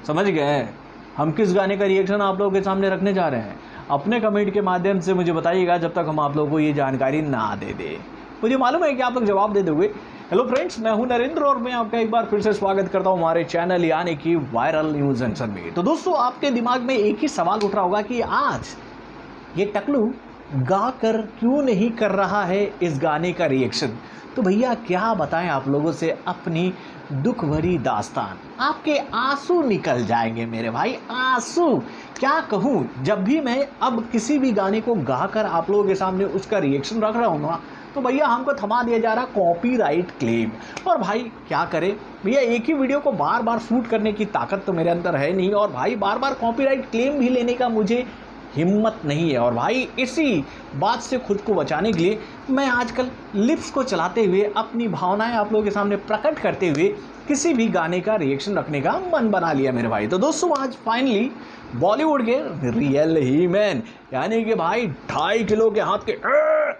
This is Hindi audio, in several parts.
समझ गए हम किस गाने का रिएक्शन आप लोगों के सामने रखने जा रहे हैं? अपने कमेंट के माध्यम से मुझे बताइएगा, जब तक हम आप लोगों को ये जानकारी ना दे दे। मुझे मालूम है कि आप लोग जवाब दे दोगे। हेलो फ्रेंड्स, मैं हूं नरेंद्र और मैं आपका एक बार फिर से स्वागत करता हूं हमारे चैनल यानी कि वायरल न्यूज जंक्शन में। तो दोस्तों, आपके दिमाग में एक ही सवाल उठ रहा होगा कि आज ये टकलू गा कर क्यों नहीं कर रहा है इस गाने का रिएक्शन। तो भैया क्या बताएं आप लोगों से अपनी दुख भरी दास्तान, आपके आंसू निकल जाएंगे मेरे भाई, आंसू। क्या कहूँ, जब भी मैं अब किसी भी गाने को गाकर आप लोगों के सामने उसका रिएक्शन रख रहा हूँ ना, तो भैया हमको थमा दिया जा रहा कॉपीराइट क्लेम। और भाई क्या करें भैया, एक ही वीडियो को बार बार शूट करने की ताकत तो मेरे अंदर है नहीं, और भाई बार बार कॉपीराइट क्लेम भी लेने का मुझे हिम्मत नहीं है। और भाई इसी बात से खुद को बचाने के लिए मैं आजकल लिप्स को चलाते हुए अपनी भावनाएं आप लोगों के सामने प्रकट करते हुए किसी भी गाने का रिएक्शन रखने का मन बना लिया मेरे भाई। तो दोस्तों, आज फाइनली बॉलीवुड के रियल ही मैन यानी कि भाई 2.5 किलो के हाथ के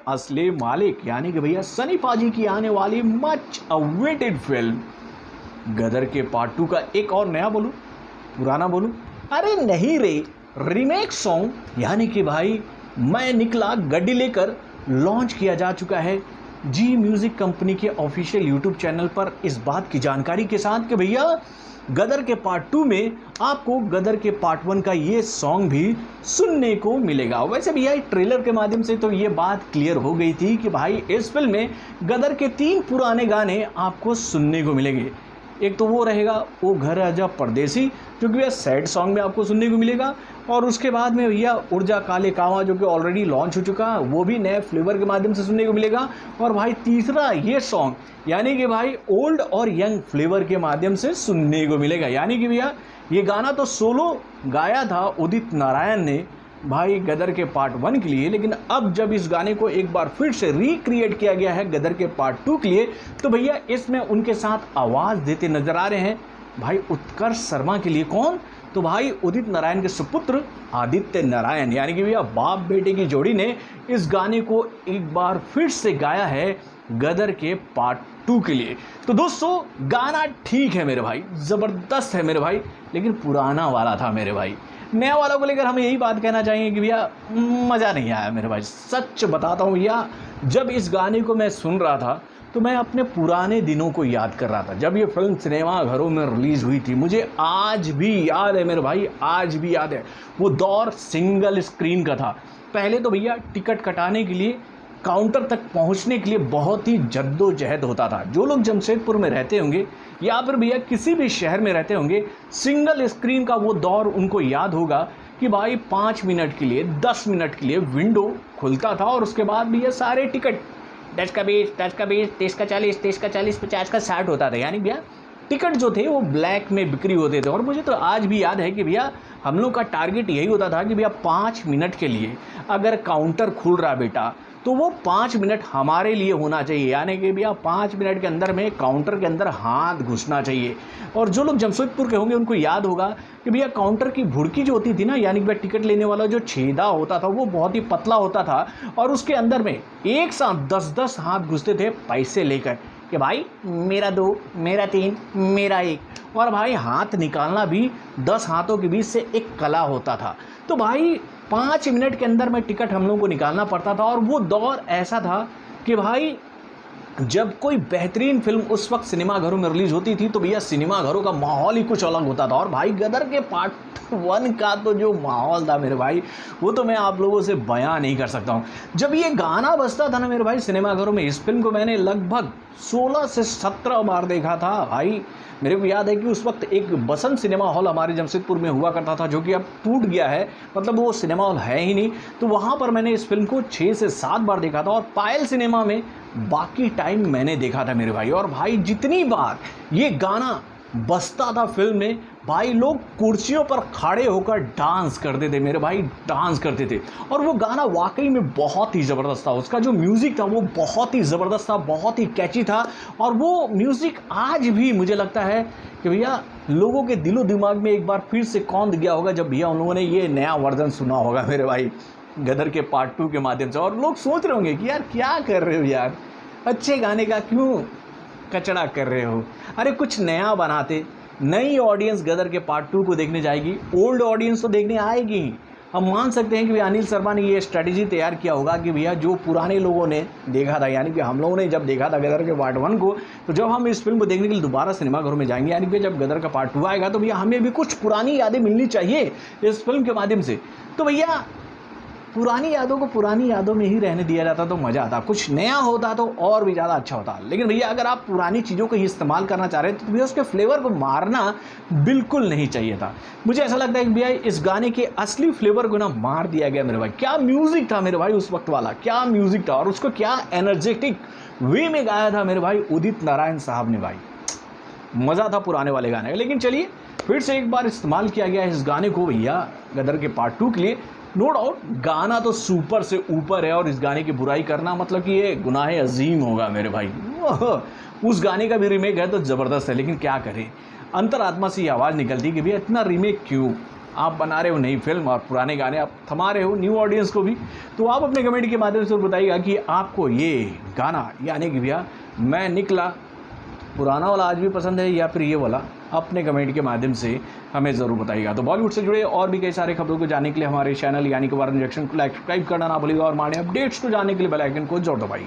असली मालिक यानी कि भैया सनी पाजी की आने वाली मच अवेटेड फिल्म गदर के पार्ट 2 का एक और नया बोलूं, पुराना बोलूं, अरे नहीं रे, रीमेक सॉन्ग यानी कि भाई मैं निकला गड्डी लेकर लॉन्च किया जा चुका है जी म्यूजिक कंपनी के ऑफिशियल यूट्यूब चैनल पर, इस बात की जानकारी के साथ कि भैया गदर के पार्ट 2 में आपको गदर के पार्ट 1 का ये सॉन्ग भी सुनने को मिलेगा। वैसे भैया ट्रेलर के माध्यम से तो ये बात क्लियर हो गई थी कि भाई इस फिल्म में गदर के 3 पुराने गाने आपको सुनने को मिलेंगे। एक तो वो रहेगा वो घर आजा परदेसी, जो कि भैया सैड सॉन्ग में आपको सुनने को मिलेगा, और उसके बाद में भैया उर्जा काले कावा जो कि ऑलरेडी लॉन्च हो चुका है, वो भी नए फ्लेवर के माध्यम से सुनने को मिलेगा। और भाई तीसरा ये सॉन्ग यानी कि भाई ओल्ड और यंग फ्लेवर के माध्यम से सुनने को मिलेगा। यानी कि भैया ये गाना तो सोलो गाया था उदित नारायण ने भाई गदर के पार्ट 1 के लिए, लेकिन अब जब इस गाने को एक बार फिर से रिक्रिएट किया गया है गदर के पार्ट 2 के लिए, तो भैया इसमें उनके साथ आवाज़ देते नजर आ रहे हैं भाई उत्कर्ष शर्मा के लिए। कौन? तो भाई उदित नारायण के सुपुत्र आदित्य नारायण यानी कि भैया बाप बेटे की जोड़ी ने इस गाने को एक बार फिर से गाया है गदर के पार्ट 2 के लिए। तो दोस्तों, गाना ठीक है मेरे भाई, ज़बरदस्त है मेरे भाई, लेकिन पुराना वाला था मेरे भाई। नया वालों को लेकर हम यही बात कहना चाहेंगे कि भैया मज़ा नहीं आया मेरे भाई। सच बताता हूँ भैया, जब इस गाने को मैं सुन रहा था तो मैं अपने पुराने दिनों को याद कर रहा था, जब ये फिल्म सिनेमा घरों में रिलीज़ हुई थी। मुझे आज भी याद है मेरे भाई, आज भी याद है वो दौर सिंगल स्क्रीन का था। पहले तो भैया टिकट कटाने के लिए काउंटर तक पहुंचने के लिए बहुत ही जद्दोजहद होता था। जो लोग जमशेदपुर में रहते होंगे या फिर भैया किसी भी शहर में रहते होंगे, सिंगल स्क्रीन का वो दौर उनको याद होगा कि भाई 5 मिनट के लिए 10 मिनट के लिए विंडो खुलता था, और उसके बाद भैया सारे टिकट 10 का 20, 10 का 20, 30 का 40, 30 का 40, 50 का 60 होता था। यानी भैया टिकट जो थे वो ब्लैक में बिक्री होते थे। और मुझे तो आज भी याद है कि भैया हम लोग का टारगेट यही होता था कि भैया 5 मिनट के लिए अगर काउंटर खुल रहा बेटा, तो वो 5 मिनट हमारे लिए होना चाहिए। यानी कि भैया 5 मिनट के अंदर में काउंटर के अंदर हाथ घुसना चाहिए। और जो लोग जमशेदपुर के होंगे उनको याद होगा कि भैया काउंटर की भुड़की जो होती थी ना, यानी कि भैया टिकट लेने वाला जो छेदा होता था वो बहुत ही पतला होता था, और उसके अंदर में एक साथ 10-10 हाथ घुसते थे पैसे लेकर कि भाई मेरा 2, मेरा 3, मेरा 1। और भाई हाथ निकालना भी 10 हाथों के बीच से एक कला होता था। तो भाई 5 मिनट के अंदर में टिकट हम लोगों को निकालना पड़ता था। और वो दौर ऐसा था कि भाई जब कोई बेहतरीन फिल्म उस वक्त सिनेमा घरों में रिलीज होती थी तो भैया सिनेमा घरों का माहौल ही कुछ अलग होता था। और भाई गदर के पार्ट 1 का तो जो माहौल था मेरे भाई, वो तो मैं आप लोगों से बयां नहीं कर सकता हूँ। जब ये गाना बजता था ना मेरे भाई सिनेमा घरों में, इस फिल्म को मैंने लगभग 16 से 17 बार देखा था भाई। मेरे को याद है कि उस वक्त एक बसंत सिनेमा हॉल हमारे जमशेदपुर में हुआ करता था, जो कि अब टूट गया है, मतलब वो सिनेमा हॉल है ही नहीं। तो वहाँ पर मैंने इस फिल्म को 6 से 7 बार देखा था, और पायल सिनेमा में बाकी टाइम मैंने देखा था मेरे भाई। और भाई जितनी बार ये गाना बजता था फिल्म में, भाई लोग कुर्सियों पर खड़े होकर डांस करते थे मेरे भाई, डांस करते थे। और वो गाना वाकई में बहुत ही ज़बरदस्त था, उसका जो म्यूज़िक था वो बहुत ही ज़बरदस्त था, बहुत ही कैची था। और वो म्यूज़िक आज भी मुझे लगता है कि भैया लोगों के दिलो दिमाग में एक बार फिर से कौंध गया होगा जब भैया उन लोगों ने ये नया वर्जन सुना होगा मेरे भाई गदर के पार्ट 2 के माध्यम से। और लोग सोच रहे होंगे कि यार क्या कर रहे हो यार, अच्छे गाने का क्यों कचड़ा कर रहे हो, अरे कुछ नया बनाते, नई ऑडियंस गदर के पार्ट 2 को देखने जाएगी, ओल्ड ऑडियंस तो देखने आएगी। हम मान सकते हैं कि भैया अनिल शर्मा ने ये स्ट्रैटेजी तैयार किया होगा कि भैया जो पुराने लोगों ने देखा था, यानी कि हम लोगों ने जब देखा था गदर के पार्ट 1 को, तो जब हम इस फिल्म को देखने के लिए दोबारा सिनेमाघरों में जाएंगे, यानी कि जब गदर का पार्ट 2 आएगा, तो भैया हमें भी कुछ पुरानी यादें मिलनी चाहिए इस फिल्म के माध्यम से। तो भैया पुरानी यादों को पुरानी यादों में ही रहने दिया जाता तो मज़ा आता, कुछ नया होता तो और भी ज़्यादा अच्छा होता। लेकिन भैया अगर आप पुरानी चीज़ों को ही इस्तेमाल करना चाह रहे हैं तो भैया उसके फ्लेवर को मारना बिल्कुल नहीं चाहिए था। मुझे ऐसा लगता है कि भैया इस गाने के असली फ्लेवर को ना मार दिया गया मेरे भाई। क्या म्यूज़िक था मेरे भाई उस वक्त वाला, क्या म्यूज़िक था, और उसको क्या एनर्जेटिक वे में गाया था मेरे भाई उदित नारायण साहब ने। भाई मज़ा था पुराने वाले गाने का। लेकिन चलिए फिर से एक बार इस्तेमाल किया गया इस गाने को भैया गदर के पार्ट 2 के लिए। नो डाउट गाना तो सुपर से ऊपर है, और इस गाने की बुराई करना मतलब कि ये गुनाह अजीम होगा मेरे भाई। उस गाने का भी रीमेक है तो ज़बरदस्त है, लेकिन क्या करें, अंतरात्मा से ये आवाज़ निकलती कि भैया इतना रीमेक क्यों, आप बना रहे हो नई फिल्म और पुराने गाने आप थमा रहे हो न्यू ऑडियंस को भी। तो आप अपने कमेंट के माध्यम से बताइएगा कि आपको ये गाना, यानी कि भैया मैं निकला, पुराना वाला आज भी पसंद है या फिर ये वाला, अपने कमेंट के माध्यम से हमें ज़रूर बताइएगा। तो बॉलीवुड से जुड़े और भी कई सारे खबरों को जानने के लिए हमारे चैनल यानी कि वारन रिएक्शन को लाइक सब्सक्राइब करना ना भूलिएगा, और हमारे अपडेट्स को जानने के लिए बेल आइकन को जरूर दबाइए।